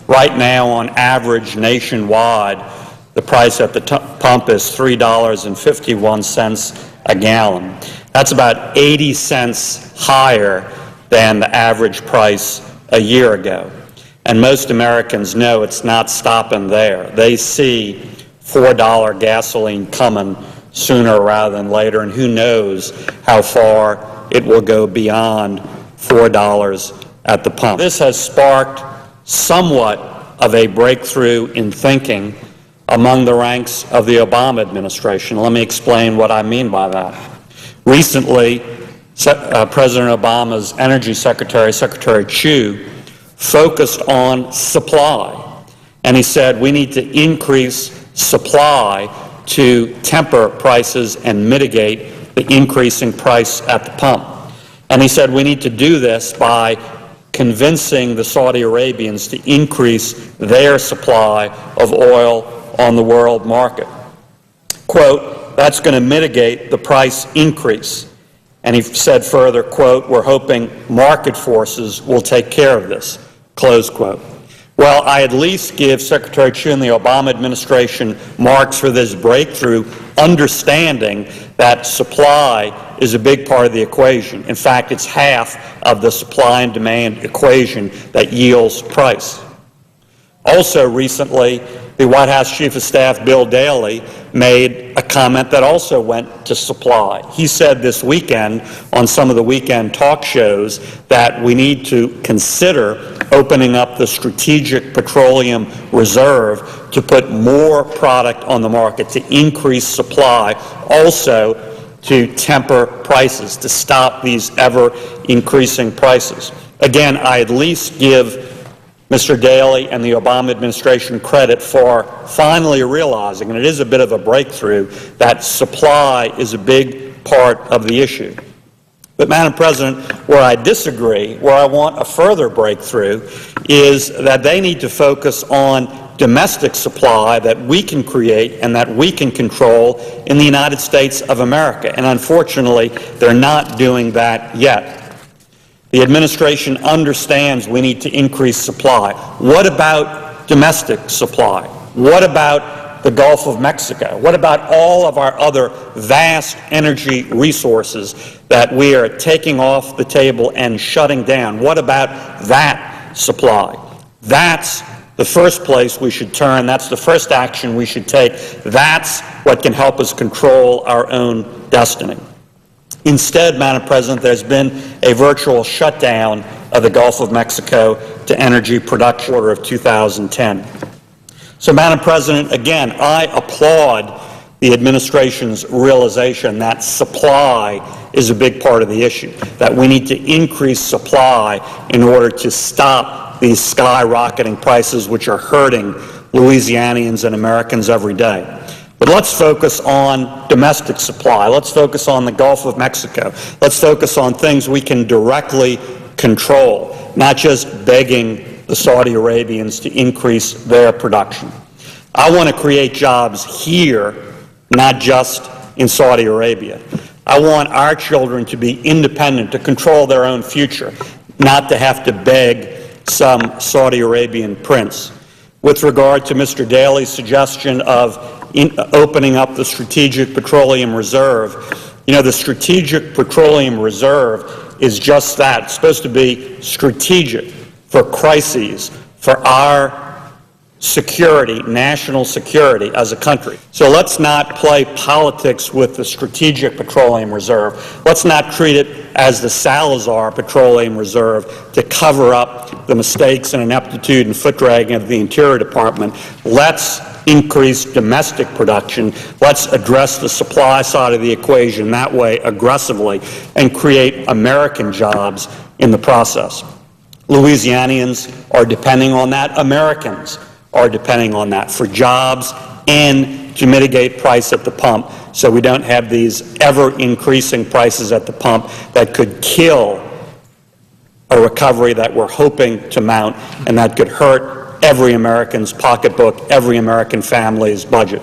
Right now, on average, nationwide, the price at the pump is $3.51 a gallon. That's about 80 cents higher than the average price a year ago. And most Americans know it's not stopping there. They see $4 gasoline coming sooner rather than later, and who knows how far it will go beyond $4 at the pump. This has sparked somewhat of a breakthrough in thinking among the ranks of the Obama administration. Let me explain what I mean by that. Recently, President Obama's Energy Secretary, Secretary Chu, focused on supply. And he said we need to increase supply to temper prices and mitigate the increasing price at the pump. And he said we need to do this by convincing the Saudi Arabians to increase their supply of oil on the world market. Quote, that's going to mitigate the price increase. And he said further, quote, we're hoping market forces will take care of this, close quote. Well, I at least give Secretary Chu and the Obama administration marks for this breakthrough, understanding that supply is a big part of the equation. In fact, it's half of the supply and demand equation that yields price. Also recently, the White House Chief of Staff, Bill Daley, made a comment that also went to supply. He said this weekend on some of the weekend talk shows that we need to consider opening up the Strategic Petroleum Reserve to put more product on the market, to increase supply, also to temper prices, to stop these ever-increasing prices. Again, I at least give Mr. Daley and the Obama administration credit for finally realizing, and it is a bit of a breakthrough, that supply is a big part of the issue. But, Madam President, where I disagree, where I want a further breakthrough, is that they need to focus on domestic supply that we can create and that we can control in the United States of America. And unfortunately, they're not doing that yet. The administration understands we need to increase supply. What about domestic supply? What about the Gulf of Mexico? What about all of our other vast energy resources that we are taking off the table and shutting down? What about that supply? That's the first place we should turn. That's the first action we should take. That's what can help us control our own destiny. Instead, Madam President, there's been a virtual shutdown of the Gulf of Mexico to energy production order of 2010. So, Madam President, again, I applaud the administration's realization that supply is a big part of the issue, that we need to increase supply in order to stop these skyrocketing prices which are hurting Louisianians and Americans every day. But let's focus on domestic supply. Let's focus on the Gulf of Mexico. Let's focus on things we can directly control, not just begging the Saudi Arabians to increase their production. I want to create jobs here, not just in Saudi Arabia. I want our children to be independent, to control their own future, not to have to beg some Saudi Arabian prince. With regard to Mr. Daley's suggestion of opening up the Strategic Petroleum Reserve, you know, the Strategic Petroleum Reserve is just that. It's supposed to be strategic for crises, for our security, national security as a country. So let's not play politics with the Strategic Petroleum Reserve. Let's not treat it as the Salazar Petroleum Reserve to cover up the mistakes and ineptitude and foot-dragging of the Interior Department. Let's increase domestic production. Let's address the supply side of the equation that way aggressively and create American jobs in the process. Louisianians are depending on that. Americans are depending on that for jobs and to mitigate price at the pump so we don't have these ever-increasing prices at the pump that could kill a recovery that we're hoping to mount and that could hurt every American's pocketbook, every American family's budget.